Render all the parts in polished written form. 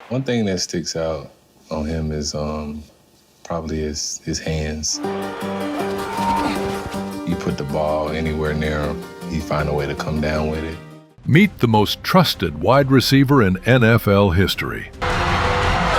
One thing that sticks out on him is probably his hands. You put the ball anywhere near him, he find a way to come down with it. Meet the most trusted wide receiver in NFL history. You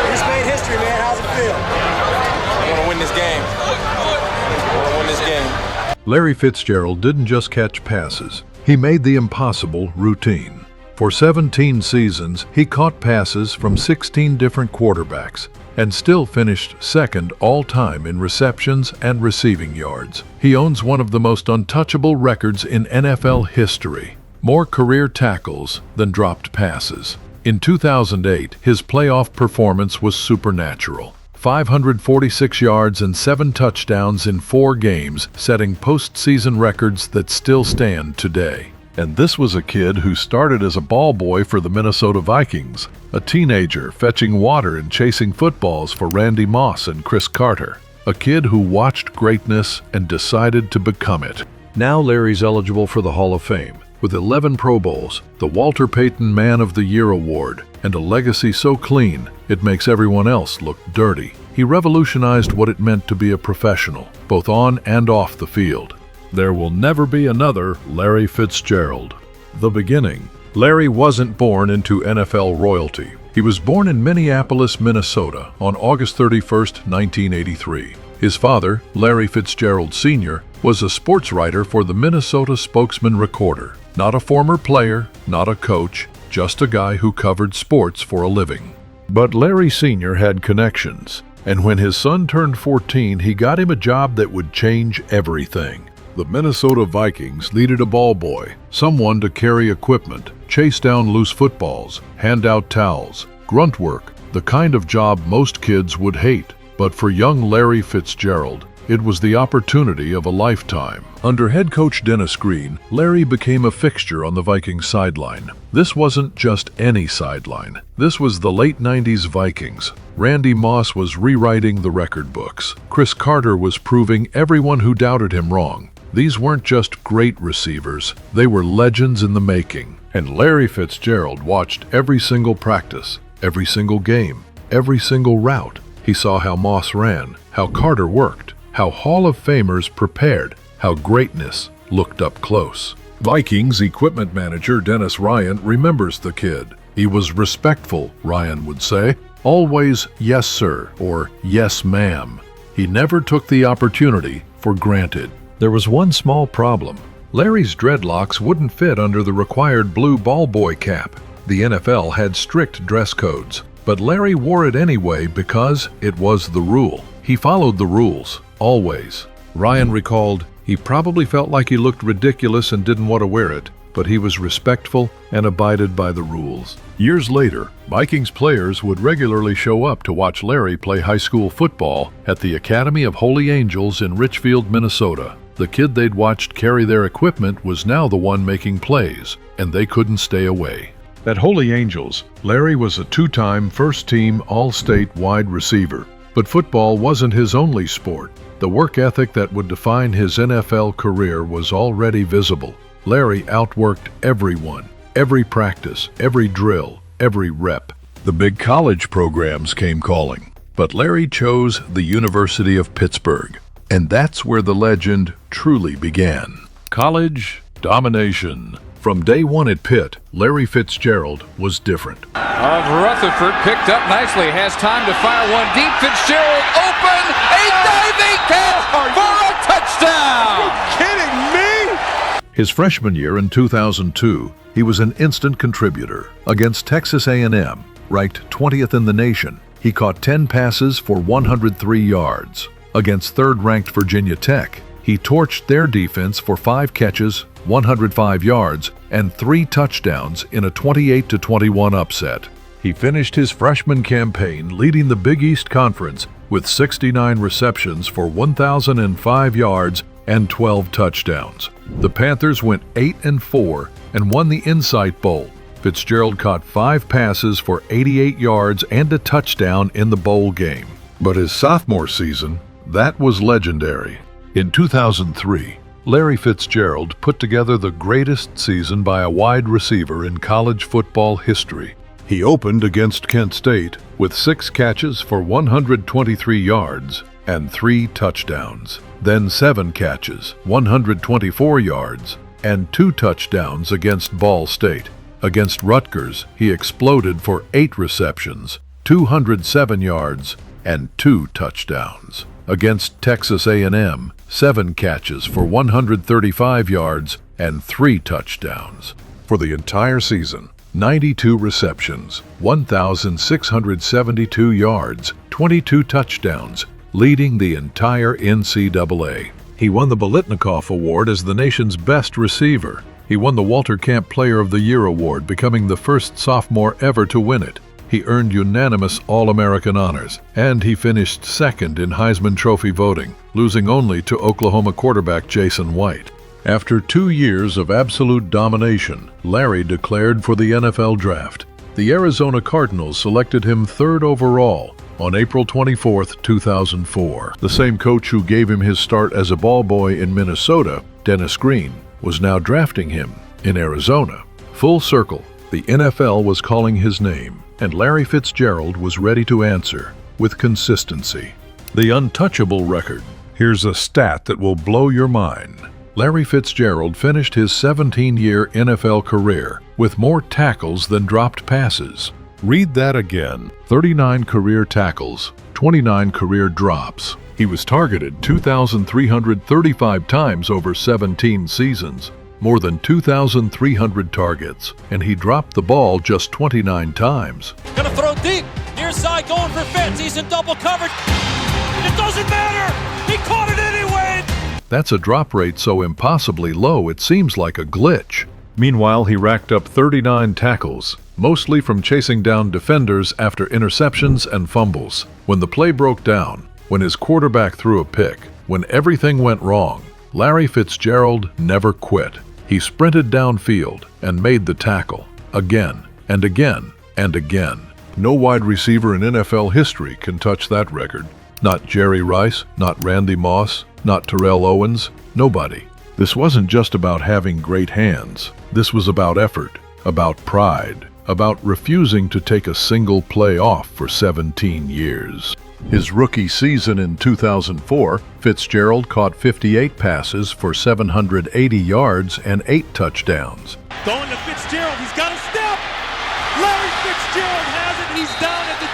just made history, man. How's it feel? I want to win this game. I want to win this game. Larry Fitzgerald didn't just catch passes. He made the impossible routine. For 17 seasons, he caught passes from 16 different quarterbacks and still finished second all-time in receptions and receiving yards. He owns one of the most untouchable records in NFL history: more career tackles than dropped passes. In 2008, his playoff performance was supernatural. 546 yards and 7 touchdowns in 4 games, setting postseason records that still stand today. And this was a kid who started as a ball boy for the Minnesota Vikings, a teenager fetching water and chasing footballs for Randy Moss and Chris Carter, a kid who watched greatness and decided to become it. Now Larry's eligible for the Hall of Fame, with 11 Pro Bowls, the Walter Payton Man of the Year award, and a legacy so clean it makes everyone else look dirty. He revolutionized what it meant to be a professional, both on and off the field. There will never be another Larry Fitzgerald. The beginning. Larry wasn't born into NFL royalty. He was born in Minneapolis, Minnesota on August 31st, 1983. His father, Larry Fitzgerald Sr., was a sports writer for the Minnesota Spokesman-Recorder. Not a former player, not a coach, just a guy who covered sports for a living. But Larry Sr. had connections, and when his son turned 14, he got him a job that would change everything. The Minnesota Vikings needed a ball boy, someone to carry equipment, chase down loose footballs, hand out towels, grunt work, the kind of job most kids would hate. But for young Larry Fitzgerald, it was the opportunity of a lifetime. Under head coach Dennis Green, Larry became a fixture on the Vikings sideline. This wasn't just any sideline. This was the late 90s Vikings. Randy Moss was rewriting the record books. Chris Carter was proving everyone who doubted him wrong. These weren't just great receivers, they were legends in the making. And Larry Fitzgerald watched every single practice, every single game, every single route. He saw how Moss ran, how Carter worked, how Hall of Famers prepared, how greatness looked up close. Vikings equipment manager Dennis Ryan remembers the kid. He was respectful, Ryan would say, always yes sir or yes ma'am. He never took the opportunity for granted. There was one small problem. Larry's dreadlocks wouldn't fit under the required blue ball boy cap. The NFL had strict dress codes, but Larry wore it anyway because it was the rule. He followed the rules, always. Ryan recalled, he probably felt like he looked ridiculous and didn't want to wear it, but he was respectful and abided by the rules. Years later, Vikings players would regularly show up to watch Larry play high school football at the Academy of Holy Angels in Richfield, Minnesota. The kid they'd watched carry their equipment was now the one making plays, and they couldn't stay away. At Holy Angels, Larry was a 2-time first-team All-State wide receiver. But football wasn't his only sport. The work ethic that would define his NFL career was already visible. Larry outworked everyone, every practice, every drill, every rep. The big college programs came calling, but Larry chose the University of Pittsburgh. And that's where the legend truly began. College domination. From day one at Pitt, Larry Fitzgerald was different. Of Rutherford, picked up nicely, has time to fire one deep. Fitzgerald open, a diving catch for a touchdown! Are you kidding me? His freshman year in 2002, he was an instant contributor. Against Texas A&M, ranked 20th in the nation, he caught 10 passes for 103 yards. Against third-ranked Virginia Tech, he torched their defense for 5 catches, 105 yards, and 3 touchdowns in a 28-21 upset. He finished his freshman campaign leading the Big East Conference with 69 receptions for 1,005 yards and 12 touchdowns. The Panthers went 8-4 and won the Insight Bowl. Fitzgerald caught 5 passes for 88 yards and a touchdown in the bowl game. But his sophomore season, that was legendary. In 2003, Larry Fitzgerald put together the greatest season by a wide receiver in college football history. He opened against Kent State with 6 catches for 123 yards and 3 touchdowns, then 7 catches, 124 yards, and 2 touchdowns against Ball State. Against Rutgers, he exploded for 8 receptions, 207 yards, and 2 touchdowns. Against Texas A&M, 7 catches for 135 yards and 3 touchdowns. For the entire season, 92 receptions, 1,672 yards, 22 touchdowns, leading the entire NCAA. He won the Biletnikoff Award as the nation's best receiver. He won the Walter Camp Player of the Year Award, becoming the first sophomore ever to win it. He earned unanimous All-American honors, and he finished second in Heisman Trophy voting, losing only to Oklahoma quarterback Jason White. After 2 years of absolute domination, Larry declared for the NFL draft. The Arizona Cardinals selected him 3rd overall on April 24, 2004. The same coach who gave him his start as a ball boy in Minnesota, Dennis Green, was now drafting him in Arizona. Full circle, the NFL was calling his name, and Larry Fitzgerald was ready to answer with consistency. The untouchable record. Here's a stat that will blow your mind. Larry Fitzgerald finished his 17-year NFL career with more tackles than dropped passes. Read that again. 39 career tackles, 29 career drops. He was targeted 2,335 times over 17 seasons, more than 2,300 targets, and he dropped the ball just 29 times. Gonna throw deep, near side going for Fitz, he's in double coverage. It doesn't matter, he caught it anyway! That's a drop rate so impossibly low it seems like a glitch. Meanwhile, he racked up 39 tackles, mostly from chasing down defenders after interceptions and fumbles. When the play broke down, when his quarterback threw a pick, when everything went wrong, Larry Fitzgerald never quit. He sprinted downfield and made the tackle, again and again and again. No wide receiver in NFL history can touch that record. Not Jerry Rice, not Randy Moss, not Terrell Owens, nobody. This wasn't just about having great hands. This was about effort, about pride, about refusing to take a single play off for 17 years. His rookie season in 2004, Fitzgerald caught 58 passes for 780 yards and 8 touchdowns. Going to Fitzgerald, he's got a step! Larry Fitzgerald has it, he's down at the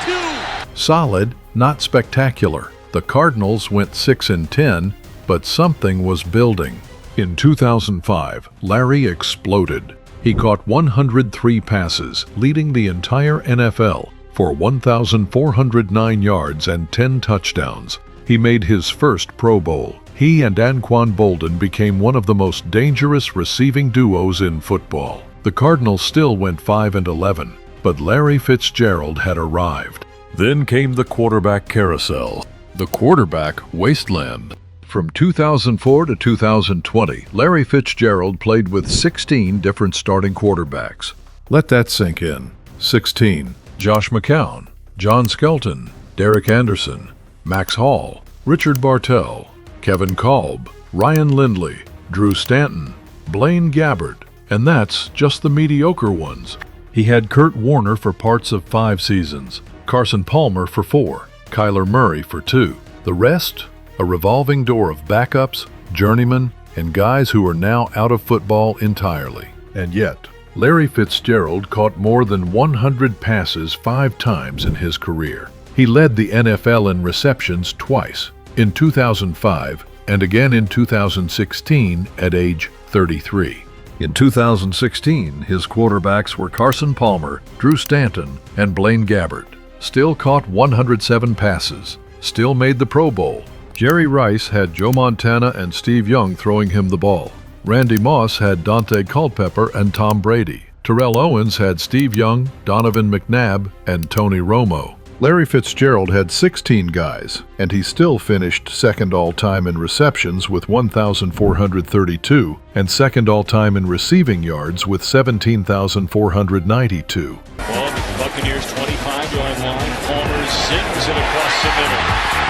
2! Solid, not spectacular. The Cardinals went 6-10, but something was building. In 2005, Larry exploded. He caught 103 passes, leading the entire NFL for 1,409 yards and 10 touchdowns. He made his first Pro Bowl. He and Anquan Boldin became one of the most dangerous receiving duos in football. The Cardinals still went 5-11, but Larry Fitzgerald had arrived. Then came the quarterback carousel, the quarterback wasteland. From 2004 to 2020, Larry Fitzgerald played with 16 different starting quarterbacks. Let that sink in. 16. Josh McCown, John Skelton, Derek Anderson, Max Hall, Richard Bartell, Kevin Kolb, Ryan Lindley, Drew Stanton, Blaine Gabbert, and that's just the mediocre ones. He had Kurt Warner for parts of 5 seasons, Carson Palmer for 4, Kyler Murray for 2. The rest? A revolving door of backups, journeymen, and guys who are now out of football entirely. And yet, Larry Fitzgerald caught more than 100 passes 5 times in his career. He led the NFL in receptions twice, in 2005 and again in 2016 at age 33. In 2016, his quarterbacks were Carson Palmer, Drew Stanton, and Blaine Gabbert. Still caught 107 passes, still made the Pro Bowl. Jerry Rice had Joe Montana and Steve Young throwing him the ball. Randy Moss had Dante Culpepper and Tom Brady. Terrell Owens had Steve Young, Donovan McNabb, and Tony Romo. Larry Fitzgerald had 16 guys, and he still finished second all-time in receptions with 1,432 and second all-time in receiving yards with 17,492. Well, Buccaneers 25-yard line. Palmer sings it across the middle,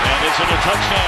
and it's in a touchdown.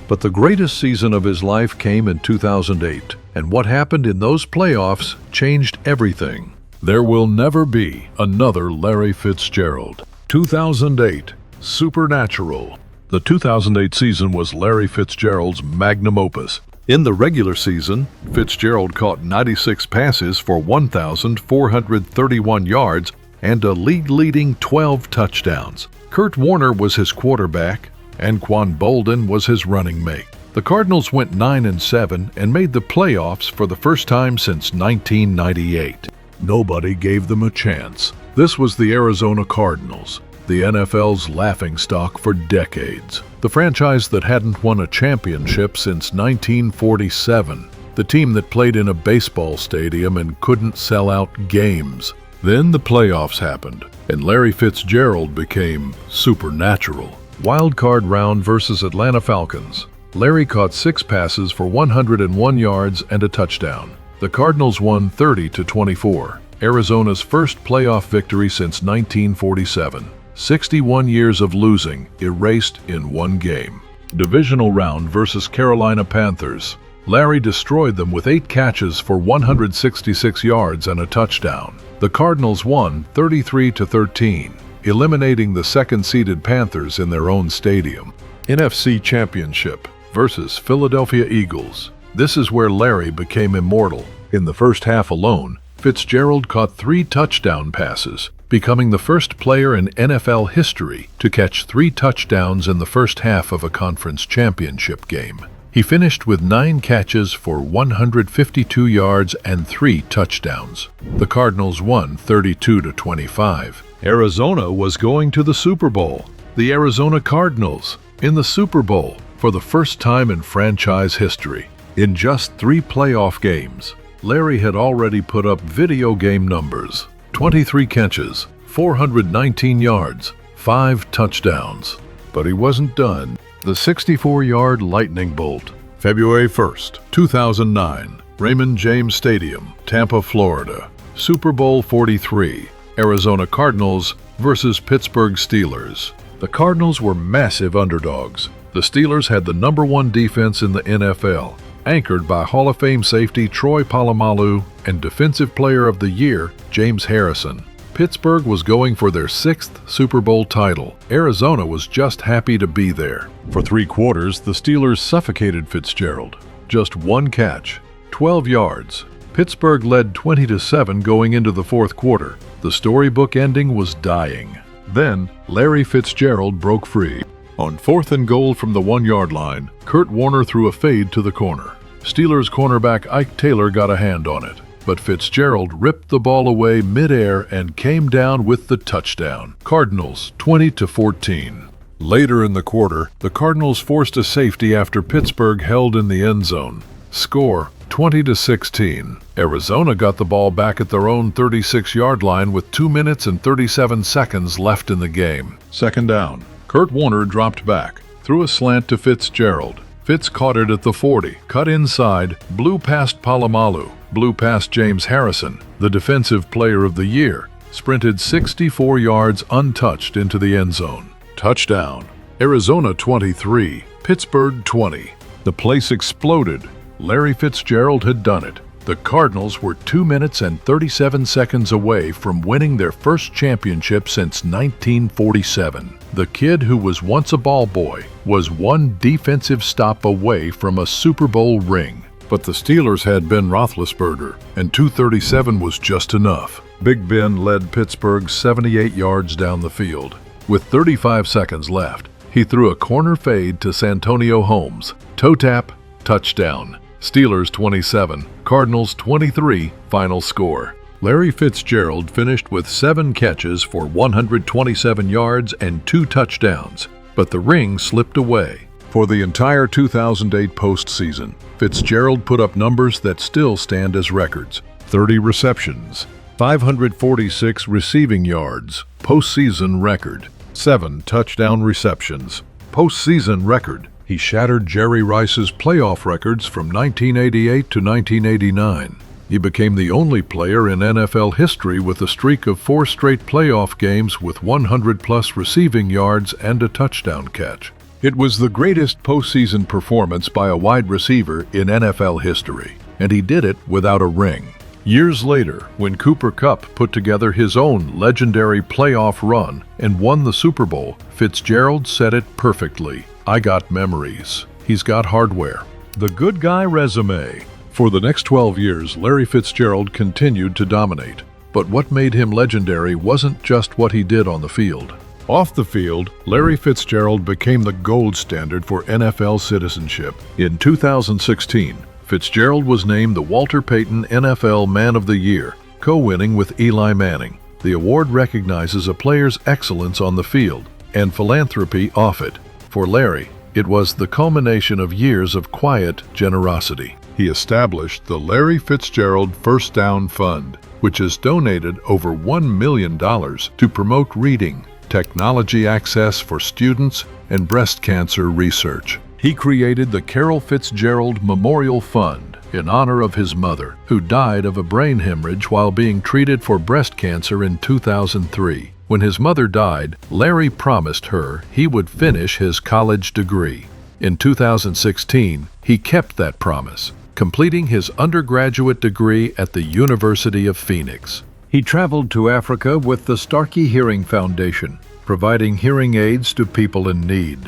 But the greatest season of his life came in 2008, and what happened in those playoffs changed everything. There will never be another Larry Fitzgerald. 2008, Supernatural. The 2008 season was Larry Fitzgerald's magnum opus. In the regular season, Fitzgerald caught 96 passes for 1,431 yards and a league-leading 12 touchdowns. Kurt Warner was his quarterback, and Quan Bolden was his running mate. The Cardinals went 9-7 and made the playoffs for the first time since 1998. Nobody gave them a chance. This was the Arizona Cardinals, the NFL's laughingstock for decades. The franchise that hadn't won a championship since 1947. The team that played in a baseball stadium and couldn't sell out games. Then the playoffs happened, and Larry Fitzgerald became supernatural. Wild card round versus Atlanta Falcons. Larry caught 6 passes for 101 yards and a touchdown. The Cardinals won 30-24, Arizona's first playoff victory since 1947. 61 years of losing erased in one game. Divisional round versus Carolina Panthers. Larry destroyed them with 8 catches for 166 yards and a touchdown. The Cardinals won 33-13, eliminating the second-seeded Panthers in their own stadium. NFC Championship versus Philadelphia Eagles. This is where Larry became immortal. In the first half alone, Fitzgerald caught 3 touchdown passes, becoming the first player in NFL history to catch 3 touchdowns in the first half of a conference championship game. He finished with 9 catches for 152 yards and 3 touchdowns. The Cardinals won 32-25. Arizona was going to the Super Bowl. The Arizona Cardinals in the Super Bowl for the first time in franchise history. In just 3 playoff games, Larry had already put up video game numbers. 23 catches, 419 yards, 5 touchdowns. But he wasn't done. The 64-yard lightning bolt. February 1st, 2009, Raymond James Stadium, Tampa, Florida. Super Bowl 43, Arizona Cardinals versus Pittsburgh Steelers. The Cardinals were massive underdogs. The Steelers had the #1 defense in the NFL, anchored by Hall of Fame safety Troy Polamalu and Defensive Player of the Year James Harrison. Pittsburgh was going for their 6th Super Bowl title. Arizona was just happy to be there. For 3 quarters, the Steelers suffocated Fitzgerald. Just 1 catch, 12 yards. Pittsburgh led 20-7 going into the 4th quarter. The storybook ending was dying. Then, Larry Fitzgerald broke free. On 4th and goal from the 1-yard line, Kurt Warner threw a fade to the corner. Steelers cornerback Ike Taylor got a hand on it, but Fitzgerald ripped the ball away midair and came down with the touchdown. Cardinals 20-14. Later in the quarter, the Cardinals forced a safety after Pittsburgh held in the end zone. Score 20-16. Arizona got the ball back at their own 36-yard line with 2 minutes and 37 seconds left in the game. 2nd down. Kurt Warner dropped back, threw a slant to Fitzgerald. Fitz caught it at the 40, cut inside, blew past Polamalu, blew past James Harrison, the Defensive Player of the Year, sprinted 64 yards untouched into the end zone. Touchdown. Arizona 23, Pittsburgh 20. The place exploded. Larry Fitzgerald had done it. The Cardinals were 2 minutes and 37 seconds away from winning their first championship since 1947. The kid who was once a ball boy was 1 defensive stop away from a Super Bowl ring. But the Steelers had Ben Roethlisberger, and 237 was just enough. Big Ben led Pittsburgh 78 yards down the field. With 35 seconds left, he threw a corner fade to Santonio Holmes. Toe tap, touchdown. Steelers 27, Cardinals 23, final score. Larry Fitzgerald finished with 7 catches for 127 yards and 2 touchdowns, but the ring slipped away. For the entire 2008 postseason, Fitzgerald put up numbers that still stand as records. 30 receptions, 546 receiving yards, postseason record. 7 touchdown receptions, postseason record. He shattered Jerry Rice's playoff records from 1988 to 1989. He became the only player in NFL history with a streak of 4 straight playoff games with 100-plus receiving yards and a touchdown catch. It was the greatest postseason performance by a wide receiver in NFL history, and he did it without a ring. Years later, when Cooper Kupp put together his own legendary playoff run and won the Super Bowl, Fitzgerald said it perfectly. "I got memories. He's got hardware." The good guy resume. For the next 12 years, Larry Fitzgerald continued to dominate. But what made him legendary wasn't just what he did on the field. Off the field, Larry Fitzgerald became the gold standard for NFL citizenship. In 2016, Fitzgerald was named the Walter Payton NFL Man of the Year, co-winning with Eli Manning. The award recognizes a player's excellence on the field and philanthropy off it. For Larry, it was the culmination of years of quiet generosity. He established the Larry Fitzgerald First Down Fund, which has donated over $1 million to promote reading, technology access for students, and breast cancer research. He created the Carol Fitzgerald Memorial Fund in honor of his mother, who died of a brain hemorrhage while being treated for breast cancer in 2003. When his mother died, Larry promised her he would finish his college degree. In 2016, he kept that promise, completing his undergraduate degree at the University of Phoenix. He traveled to Africa with the Starkey Hearing Foundation, providing hearing aids to people in need.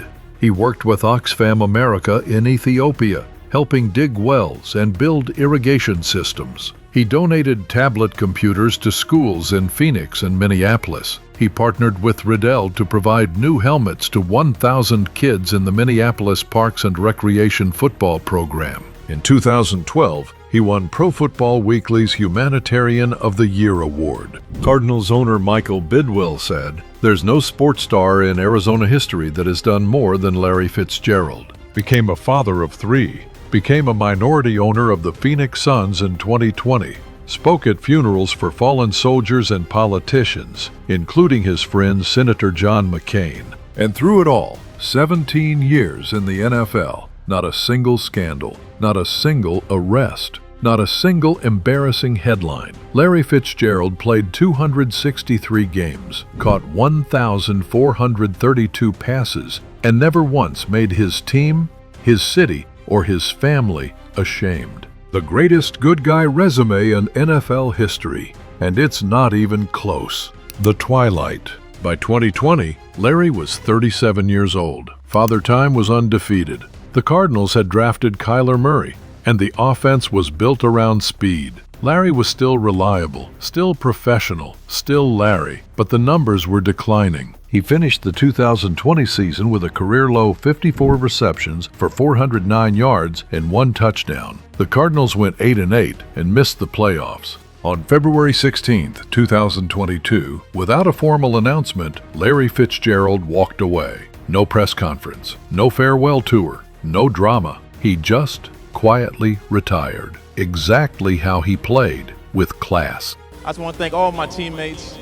He worked with Oxfam America in Ethiopia, helping dig wells and build irrigation systems. He donated tablet computers to schools in Phoenix and Minneapolis. He partnered with Riddell to provide new helmets to 1,000 kids in the Minneapolis Parks and Recreation football program. In 2012, he won Pro Football Weekly's Humanitarian of the Year award. Cardinals owner Michael Bidwill said, "There's no sports star in Arizona history that has done more than Larry Fitzgerald. Became a father of 3, became a minority owner of the Phoenix Suns in 2020, spoke at funerals for fallen soldiers and politicians, including his friend Senator John McCain. And through it all, 17 years in the NFL, not a single scandal, not a single arrest, not a single embarrassing headline. Larry Fitzgerald played 263 games, caught 1,432 passes, and never once made his team, his city, or his family ashamed. The greatest good guy resume in NFL history, and it's not even close." The Twilight. By 2020, Larry was 37 years old. Father Time was undefeated. The Cardinals had drafted Kyler Murray, and the offense was built around speed. Larry was still reliable, still professional, still Larry, but the numbers were declining. He finished the 2020 season with a career-low 54 receptions for 409 yards and 1 touchdown. The Cardinals went 8-8 and missed the playoffs. On February 16, 2022, without a formal announcement, Larry Fitzgerald walked away. No press conference, no farewell tour, no drama. He just quietly retired, exactly how he played, with class. I just want to thank all my teammates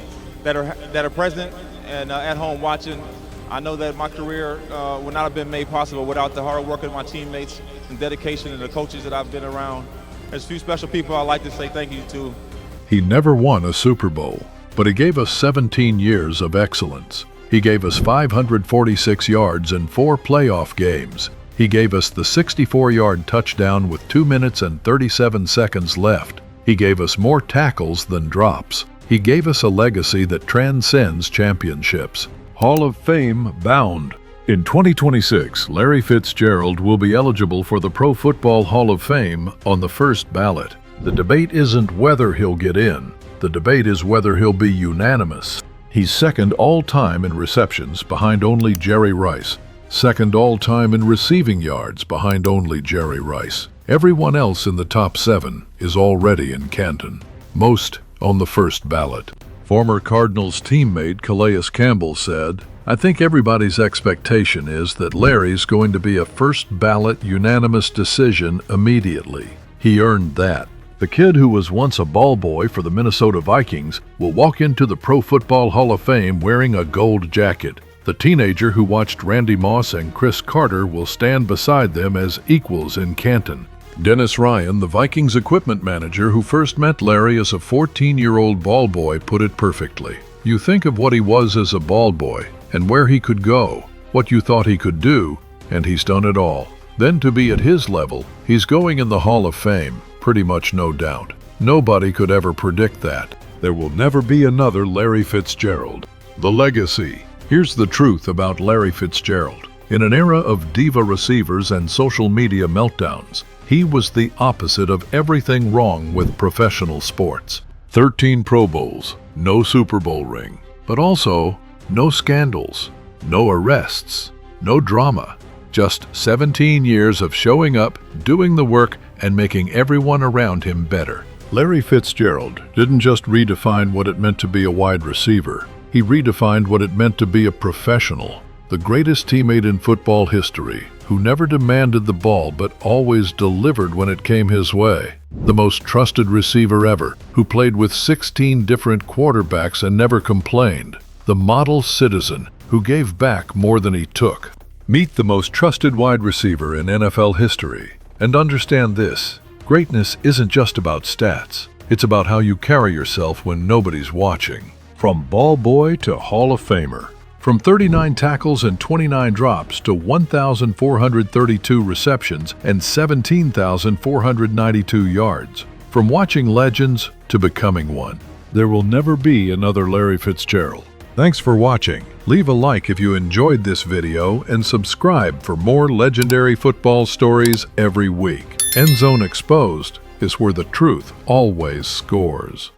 that are present and at home watching. I know that my career would not have been made possible without the hard work of my teammates and dedication and the coaches that I've been around. There's a few special people I'd like to say thank you to. He never won a Super Bowl, but he gave us 17 years of excellence. He gave us 546 yards in 4 playoff games. He gave us the 64-yard touchdown with 2 minutes and 37 seconds left. He gave us more tackles than drops. He gave us a legacy that transcends championships. Hall of Fame bound. In 2026, Larry Fitzgerald will be eligible for the Pro Football Hall of Fame on the first ballot. The debate isn't whether he'll get in. The debate is whether he'll be unanimous. He's second all-time in receptions behind only Jerry Rice. Second all-time in receiving yards behind only Jerry Rice. Everyone else in the top 7 is already in Canton. Most on the first ballot. Former Cardinals teammate Calais Campbell said, "I think everybody's expectation is that Larry's going to be a first ballot unanimous decision immediately. He earned that. The kid who was once a ball boy for the Minnesota Vikings will walk into the Pro Football Hall of Fame wearing a gold jacket. The teenager who watched Randy Moss and Chris Carter will stand beside them as equals in Canton." Dennis Ryan, the Vikings equipment manager who first met Larry as a 14-year-old ball boy, put it perfectly. You think of what he was as a ball boy and where he could go, what you thought he could do, and he's done it all. Then to be at his level, he's going in the Hall of Fame, pretty much no doubt. Nobody could ever predict that. There will never be another Larry Fitzgerald. The legacy. Here's the truth about Larry Fitzgerald. In an era of diva receivers and social media meltdowns, he was the opposite of everything wrong with professional sports. 13 Pro Bowls, no Super Bowl ring, but also no scandals, no arrests, no drama. Just 17 years of showing up, doing the work, and making everyone around him better. Larry Fitzgerald didn't just redefine what it meant to be a wide receiver. He redefined what it meant to be a professional. The greatest teammate in football history, who never demanded the ball but always delivered when it came his way. The most trusted receiver ever, who played with 16 different quarterbacks and never complained. The model citizen, who gave back more than he took. Meet the most trusted wide receiver in NFL history. And understand this, greatness isn't just about stats. It's about how you carry yourself when nobody's watching. From ball boy to Hall of Famer. From 39 tackles and 29 drops to 1,432 receptions and 17,492 yards. From watching legends to becoming one. There will never be another Larry Fitzgerald. Thanks for watching. Leave a like if you enjoyed this video and subscribe for more legendary football stories every week. End Zone Exposed is where the truth always scores.